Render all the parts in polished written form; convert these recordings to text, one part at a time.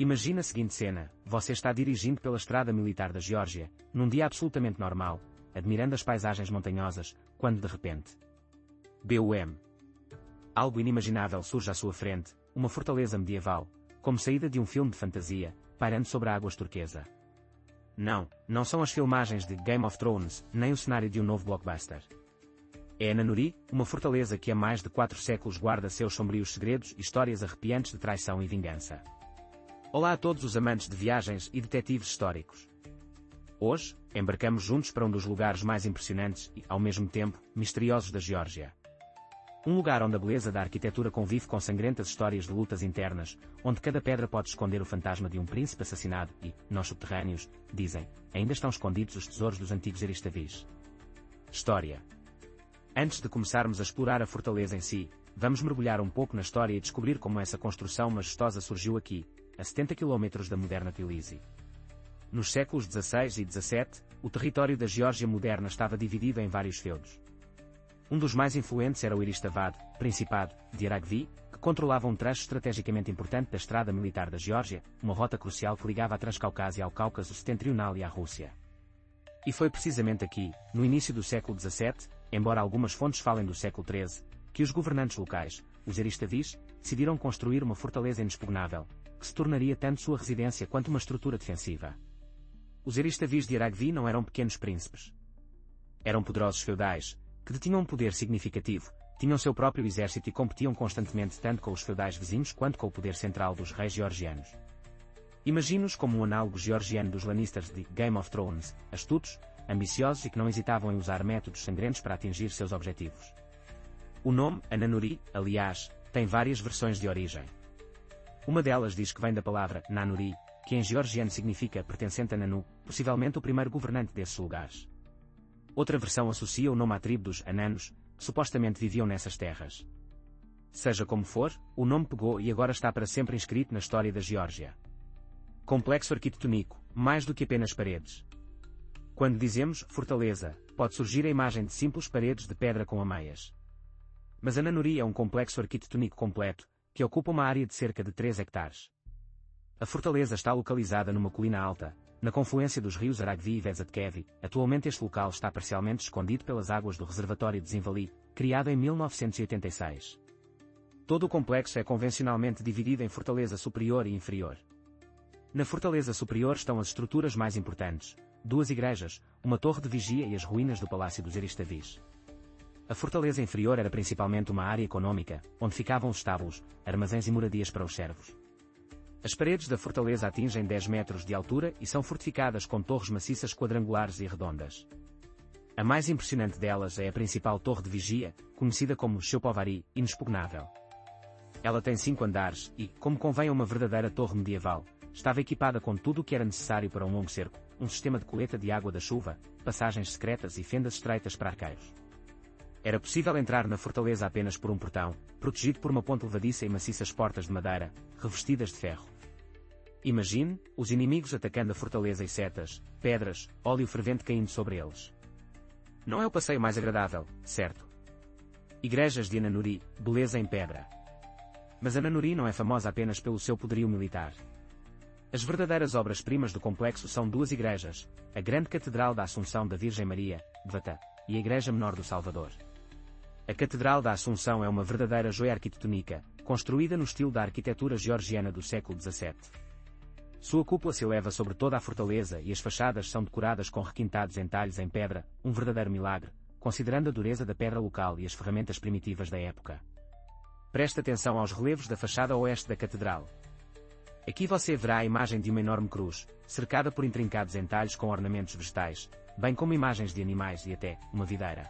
Imagina a seguinte cena: você está dirigindo pela estrada militar da Geórgia, num dia absolutamente normal, admirando as paisagens montanhosas, quando de repente... BUM! Algo inimaginável surge à sua frente, uma fortaleza medieval, como saída de um filme de fantasia, pairando sobre águas turquesa. Não são as filmagens de Game of Thrones, nem o cenário de um novo blockbuster. É Ananuri, uma fortaleza que há mais de 4 séculos guarda seus sombrios segredos e histórias arrepiantes de traição e vingança. Olá a todos os amantes de viagens e detetives históricos. Hoje, embarcamos juntos para um dos lugares mais impressionantes e, ao mesmo tempo, misteriosos da Geórgia. Um lugar onde a beleza da arquitetura convive com sangrentas histórias de lutas internas, onde cada pedra pode esconder o fantasma de um príncipe assassinado e, nos subterrâneos, dizem, ainda estão escondidos os tesouros dos antigos Eristavis. História. Antes de começarmos a explorar a fortaleza em si, vamos mergulhar um pouco na história e descobrir como essa construção majestosa surgiu aqui, a 70 km da moderna Tbilisi. Nos séculos XVI e XVII, o território da Geórgia moderna estava dividido em vários feudos. Um dos mais influentes era o Eristavad, Principado, de Aragvi, que controlava um trecho estrategicamente importante da estrada militar da Geórgia, uma rota crucial que ligava a Transcaucásia ao Cáucaso Setentrional e à Rússia. E foi precisamente aqui, no início do século XVII, embora algumas fontes falem do século XIII, que os governantes locais, os Eristavis, decidiram construir uma fortaleza inexpugnável, que se tornaria tanto sua residência quanto uma estrutura defensiva. Os Eristavis de Aragvi não eram pequenos príncipes. Eram poderosos feudais, que detinham um poder significativo, tinham seu próprio exército e competiam constantemente tanto com os feudais vizinhos quanto com o poder central dos reis georgianos. Imagine-os como um análogo georgiano dos Lannisters de Game of Thrones, astutos, ambiciosos e que não hesitavam em usar métodos sangrentos para atingir seus objetivos. O nome, Ananuri, aliás, tem várias versões de origem. Uma delas diz que vem da palavra Nanuri, que em georgiano significa pertencente a Nanu, possivelmente o primeiro governante desses lugares. Outra versão associa o nome à tribo dos Ananos, que supostamente viviam nessas terras. Seja como for, o nome pegou e agora está para sempre inscrito na história da Geórgia. Complexo arquitetônico, mais do que apenas paredes. Quando dizemos fortaleza, pode surgir a imagem de simples paredes de pedra com ameias. Mas Ananuri é um complexo arquitetônico completo, que ocupa uma área de cerca de 3 hectares. A fortaleza está localizada numa colina alta, na confluência dos rios Aragvi e Vezatkevi. Atualmente este local está parcialmente escondido pelas águas do reservatório de Zinvali, criado em 1986. Todo o complexo é convencionalmente dividido em fortaleza superior e inferior. Na fortaleza superior estão as estruturas mais importantes, 2 igrejas, uma torre de vigia e as ruínas do Palácio dos Eristavis. A fortaleza inferior era principalmente uma área econômica, onde ficavam os estábulos, armazéns e moradias para os servos. As paredes da fortaleza atingem 10 metros de altura e são fortificadas com torres maciças quadrangulares e redondas. A mais impressionante delas é a principal torre de vigia, conhecida como Choupovari, inexpugnável. Ela tem 5 andares e, como convém a uma verdadeira torre medieval, estava equipada com tudo o que era necessário para um longo cerco, um sistema de coleta de água da chuva, passagens secretas e fendas estreitas para arqueiros. Era possível entrar na fortaleza apenas por um portão, protegido por uma ponte levadiça e maciças portas de madeira, revestidas de ferro. Imagine, os inimigos atacando a fortaleza e setas, pedras, óleo fervente caindo sobre eles. Não é o passeio mais agradável, certo? Igrejas de Ananuri, beleza em pedra. Mas Ananuri não é famosa apenas pelo seu poderio militar. As verdadeiras obras-primas do complexo são 2 igrejas, a Grande Catedral da Assunção da Virgem Maria, Gvata, e a Igreja Menor do Salvador. A Catedral da Assunção é uma verdadeira joia arquitetônica, construída no estilo da arquitetura georgiana do século XVII. Sua cúpula se eleva sobre toda a fortaleza e as fachadas são decoradas com requintados entalhes em pedra, um verdadeiro milagre, considerando a dureza da pedra local e as ferramentas primitivas da época. Preste atenção aos relevos da fachada oeste da catedral. Aqui você verá a imagem de uma enorme cruz, cercada por intrincados entalhes com ornamentos vegetais, bem como imagens de animais e até uma videira.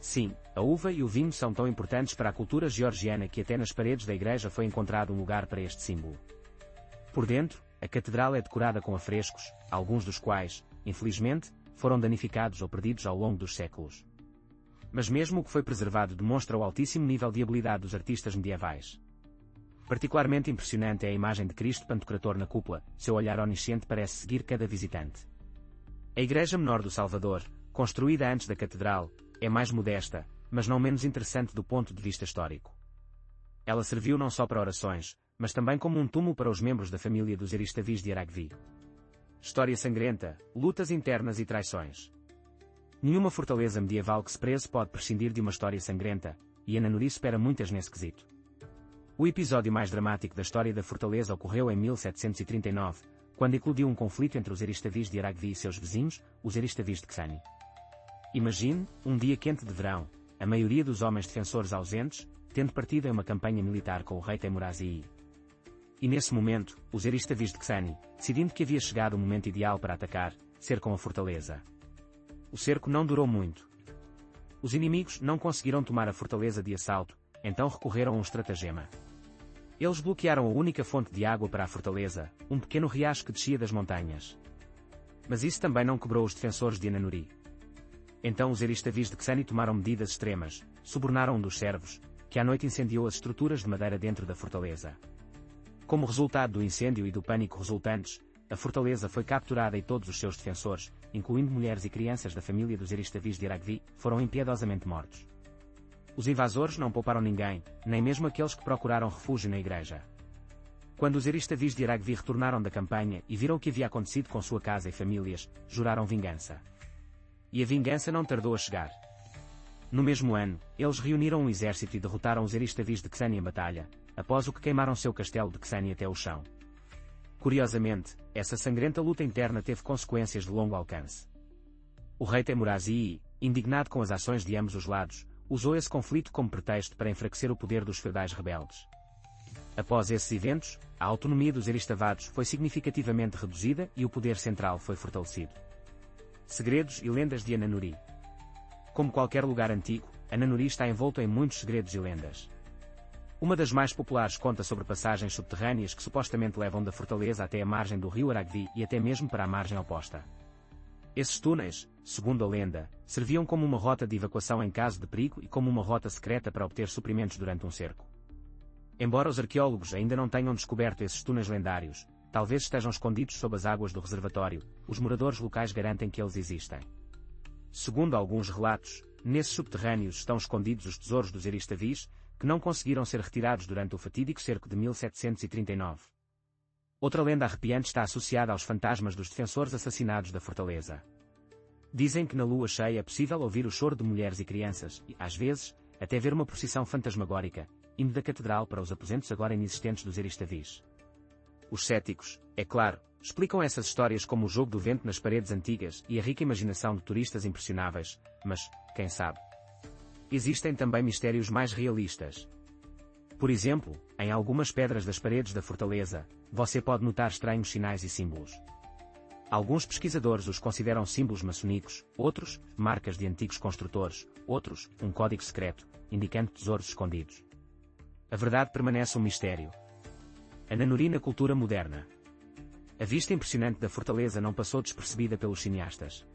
Sim, a uva e o vinho são tão importantes para a cultura georgiana que até nas paredes da igreja foi encontrado um lugar para este símbolo. Por dentro, a catedral é decorada com afrescos, alguns dos quais, infelizmente, foram danificados ou perdidos ao longo dos séculos. Mas mesmo o que foi preservado demonstra o altíssimo nível de habilidade dos artistas medievais. Particularmente impressionante é a imagem de Cristo Pantocrator na cúpula, seu olhar onisciente parece seguir cada visitante. A Igreja Menor do Salvador, construída antes da catedral, é mais modesta, mas não menos interessante do ponto de vista histórico. Ela serviu não só para orações, mas também como um túmulo para os membros da família dos Eristavis de Aragvi. História sangrenta, lutas internas e traições. Nenhuma fortaleza medieval que se preze pode prescindir de uma história sangrenta, e Ananuri supera muitas nesse quesito. O episódio mais dramático da história da fortaleza ocorreu em 1739, quando eclodiu um conflito entre os Eristavis de Aragvi e seus vizinhos, os Eristavis de Ksani. Imagine, um dia quente de verão, a maioria dos homens defensores ausentes, tendo partido em uma campanha militar com o rei Temurazii. E nesse momento, os Eristavis de Ksani, decidindo que havia chegado o momento ideal para atacar, cercam a fortaleza. O cerco não durou muito. Os inimigos não conseguiram tomar a fortaleza de assalto, então recorreram a um estratagema. Eles bloquearam a única fonte de água para a fortaleza, um pequeno riacho que descia das montanhas. Mas isso também não quebrou os defensores de Ananuri. Então os Eristavis de Ksani tomaram medidas extremas, subornaram um dos servos, que à noite incendiou as estruturas de madeira dentro da fortaleza. Como resultado do incêndio e do pânico resultantes, a fortaleza foi capturada e todos os seus defensores, incluindo mulheres e crianças da família dos Eristavis de Aragvi, foram impiedosamente mortos. Os invasores não pouparam ninguém, nem mesmo aqueles que procuraram refúgio na igreja. Quando os Eristavis de Aragvi retornaram da campanha e viram o que havia acontecido com sua casa e famílias, juraram vingança. E a vingança não tardou a chegar. No mesmo ano, eles reuniram um exército e derrotaram os Eristavis de Ksani em batalha, após o que queimaram seu castelo de Ksani até o chão. Curiosamente, essa sangrenta luta interna teve consequências de longo alcance. O rei Temurazii, indignado com as ações de ambos os lados, usou esse conflito como pretexto para enfraquecer o poder dos feudais rebeldes. Após esses eventos, a autonomia dos Eristavados foi significativamente reduzida e o poder central foi fortalecido. Segredos e lendas de Ananuri. Como qualquer lugar antigo, Ananuri está envolto em muitos segredos e lendas. Uma das mais populares conta sobre passagens subterrâneas que supostamente levam da fortaleza até a margem do rio Aragvi e até mesmo para a margem oposta. Esses túneis, segundo a lenda, serviam como uma rota de evacuação em caso de perigo e como uma rota secreta para obter suprimentos durante um cerco. Embora os arqueólogos ainda não tenham descoberto esses túneis lendários, talvez estejam escondidos sob as águas do reservatório, os moradores locais garantem que eles existem. Segundo alguns relatos, nesses subterrâneos estão escondidos os tesouros dos Eristavis, que não conseguiram ser retirados durante o fatídico cerco de 1739. Outra lenda arrepiante está associada aos fantasmas dos defensores assassinados da fortaleza. Dizem que na lua cheia é possível ouvir o choro de mulheres e crianças e, às vezes, até ver uma procissão fantasmagórica, indo da catedral para os aposentos agora inexistentes dos Eristavis. Os céticos, é claro, explicam essas histórias como o jogo do vento nas paredes antigas e a rica imaginação de turistas impressionáveis, mas, quem sabe? Existem também mistérios mais realistas. Por exemplo, em algumas pedras das paredes da fortaleza, você pode notar estranhos sinais e símbolos. Alguns pesquisadores os consideram símbolos maçonicos, outros, marcas de antigos construtores, outros, um código secreto, indicando tesouros escondidos. A verdade permanece um mistério. Ananuri na cultura moderna. A vista impressionante da fortaleza não passou despercebida pelos cineastas.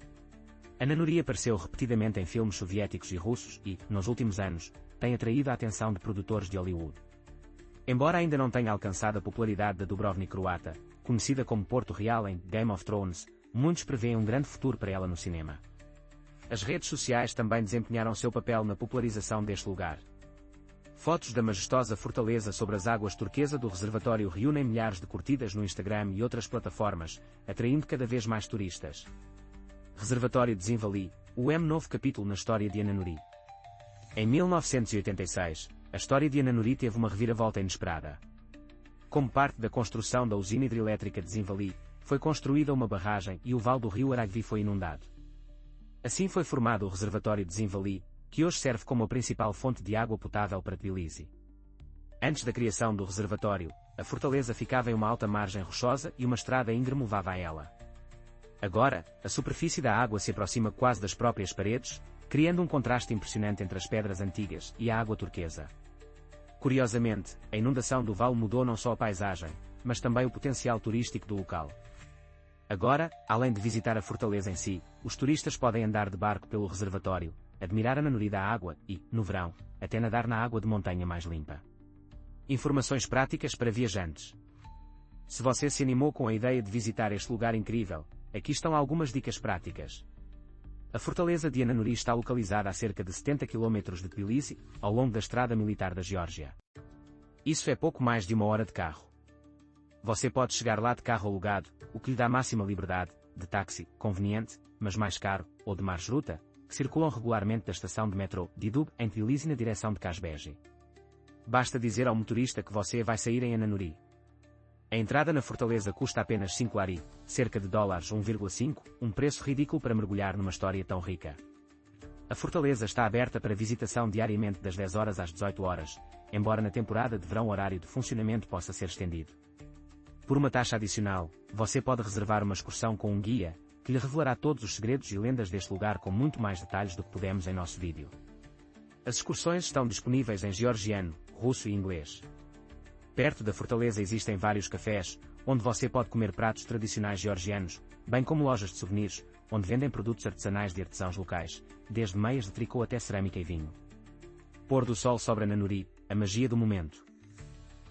Ananuri apareceu repetidamente em filmes soviéticos e russos e, nos últimos anos, tem atraído a atenção de produtores de Hollywood. Embora ainda não tenha alcançado a popularidade da Dubrovnik croata, conhecida como Porto Real em Game of Thrones, muitos prevêem um grande futuro para ela no cinema. As redes sociais também desempenharam seu papel na popularização deste lugar. Fotos da majestosa fortaleza sobre as águas turquesa do reservatório reúnem milhares de curtidas no Instagram e outras plataformas, atraindo cada vez mais turistas. Reservatório de Zinvali, o novo capítulo na história de Ananuri. Em 1986, a história de Ananuri teve uma reviravolta inesperada. Como parte da construção da usina hidrelétrica de Zinvali, foi construída uma barragem e o vale do rio Aragvi foi inundado. Assim foi formado o reservatório de Zinvali, que hoje serve como a principal fonte de água potável para Tbilisi. Antes da criação do reservatório, a fortaleza ficava em uma alta margem rochosa e uma estrada íngreme levava a ela. Agora, a superfície da água se aproxima quase das próprias paredes, criando um contraste impressionante entre as pedras antigas e a água turquesa. Curiosamente, a inundação do vale mudou não só a paisagem, mas também o potencial turístico do local. Agora, além de visitar a fortaleza em si, os turistas podem andar de barco pelo reservatório, admirar a Ananuri da água e, no verão, até nadar na água de montanha mais limpa. Informações práticas para viajantes. Se você se animou com a ideia de visitar este lugar incrível, aqui estão algumas dicas práticas. A fortaleza de Ananuri está localizada a cerca de 70 km de Tbilisi, ao longo da estrada militar da Geórgia. Isso é pouco mais de 1 hora de carro. Você pode chegar lá de carro alugado, o que lhe dá máxima liberdade, de táxi, conveniente, mas mais caro, ou de marshruta, que circulam regularmente da estação de metrô de Dub em Tbilisi na direção de Casbegi. Basta dizer ao motorista que você vai sair em Ananuri. A entrada na fortaleza custa apenas 5 lari, cerca de $1,5, um preço ridículo para mergulhar numa história tão rica. A fortaleza está aberta para visitação diariamente das 10 horas às 18 horas, embora na temporada de verão o horário de funcionamento possa ser estendido. Por uma taxa adicional, você pode reservar uma excursão com um guia, que lhe revelará todos os segredos e lendas deste lugar com muito mais detalhes do que pudemos em nosso vídeo. As excursões estão disponíveis em georgiano, russo e inglês. Perto da fortaleza existem vários cafés, onde você pode comer pratos tradicionais georgianos, bem como lojas de souvenirs, onde vendem produtos artesanais de artesãos locais, desde meias de tricô até cerâmica e vinho. Pôr do sol sobre Ananuri, a magia do momento.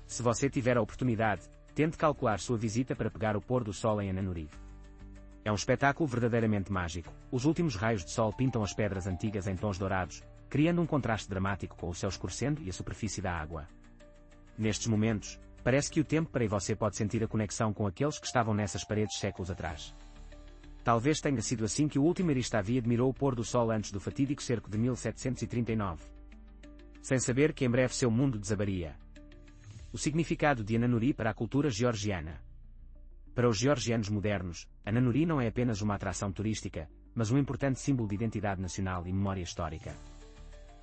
Se você tiver a oportunidade, tente calcular sua visita para pegar o pôr do sol em Ananuri. É um espetáculo verdadeiramente mágico. Os últimos raios de sol pintam as pedras antigas em tons dourados, criando um contraste dramático com o céu escurecendo e a superfície da água. Nestes momentos, parece que o tempo para e você pode sentir a conexão com aqueles que estavam nessas paredes séculos atrás. Talvez tenha sido assim que o último Eristavi admirou o pôr do sol antes do fatídico cerco de 1739. Sem saber que em breve seu mundo desabaria. O significado de Ananuri para a cultura georgiana. Para os georgianos modernos, Ananuri não é apenas uma atração turística, mas um importante símbolo de identidade nacional e memória histórica.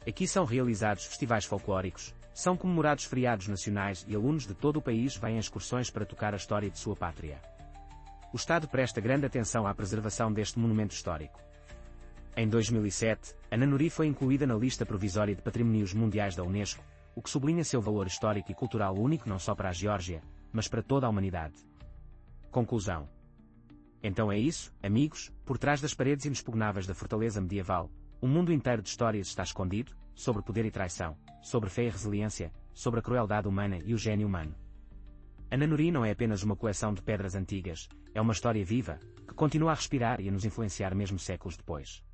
Aqui são realizados festivais folclóricos, são comemorados feriados nacionais e alunos de todo o país vêm em excursões para tocar a história de sua pátria. O Estado presta grande atenção à preservação deste monumento histórico. Em 2007, Ananuri foi incluída na lista provisória de Patrimónios Mundiais da Unesco, o que sublinha seu valor histórico e cultural único não só para a Geórgia, mas para toda a humanidade. Conclusão. Então é isso, amigos, por trás das paredes inexpugnáveis da fortaleza medieval, um mundo inteiro de histórias está escondido, sobre poder e traição, sobre fé e resiliência, sobre a crueldade humana e o gênio humano. Ananuri não é apenas uma coleção de pedras antigas, é uma história viva, que continua a respirar e a nos influenciar mesmo séculos depois.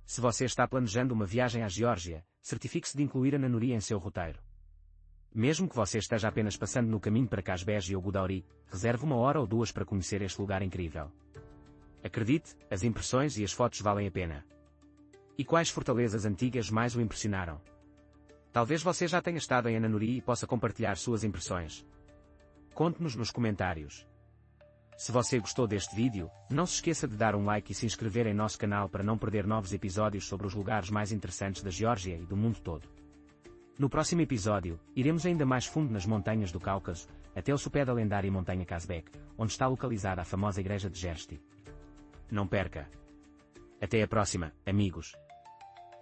Se você está planejando uma viagem à Geórgia, certifique-se de incluir Ananuri em seu roteiro. Mesmo que você esteja apenas passando no caminho para Casbegi ou Gudauri, reserve 1 hora ou 2 para conhecer este lugar incrível. Acredite, as impressões e as fotos valem a pena. E quais fortalezas antigas mais o impressionaram? Talvez você já tenha estado em Ananuri e possa compartilhar suas impressões. Conte-nos nos comentários. Se você gostou deste vídeo, não se esqueça de dar um like e se inscrever em nosso canal para não perder novos episódios sobre os lugares mais interessantes da Geórgia e do mundo todo. No próximo episódio, iremos ainda mais fundo nas montanhas do Cáucaso, até o sopé da lendária montanha Kazbek, onde está localizada a famosa igreja de Gersti. Não perca! Até a próxima, amigos!